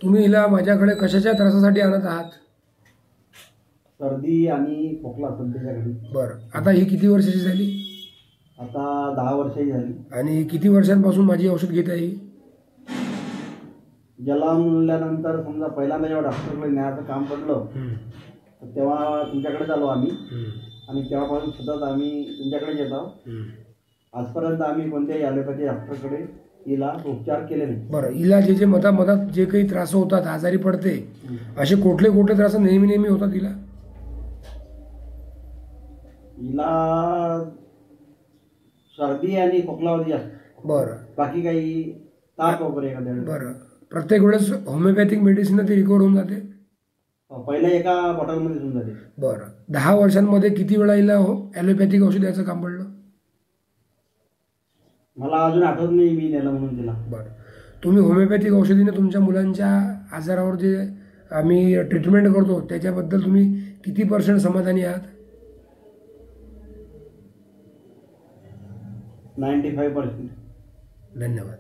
तुम्ही हिला माझ्याकडे कशाच्या त्रासासाठी आणत आहात? सर्दी आणि खोकला सध्याच्या घडी. बरं, आता ही किती वर्षाची झाली? आता 10 वर्षाची झाली. आणि किती वर्षांपासून माझी औषध घेत आहे? जन्मल्यानंतर समजा पहिल्यांदा जेव्हा डॉक्टरकडे न्यायचं काम पडलं तर तेव्हा तुमच्याकडेच आलो आम्ही आणि तेव्हापासून सतत आम्ही तुमच्याकडेच येतो. आजपर्यंत आम्ही कोणत्याही ॲलोपॅथी डॉक्टरकडे हिला उपचार केले नाही. बरं, हिला जे मधात जे काही त्रास होतात, आजारी पडते, असे कुठले कुठले त्रास नेहमी होतात हिला? हिला सर्दी आणि खोकलावरती जास्त. बरं, बाकी काही ताप वगैरे एखाद्या वेळेस. बरं, प्रत्येक वेळेस होमिओपॅथिक मेडिसिन ती रिकवर होऊन जाते? पहिल्या एका बॉटलमध्ये होऊन जाते. बरं, 10 वर्षांमध्ये किती वेळा हिला ॲलोपॅथिक औषध याचं काम पडलं? मला अजून आठवत नाही मी नेलं म्हणून तिला. बरं, तुम्ही होमिओपॅथिक औषधीने तुमच्या मुलांच्या आजारावर जे आम्ही ट्रीटमेंट करतो त्याच्याबद्दल तुम्ही किती % समाधानी आहात? 95%. धन्यवाद.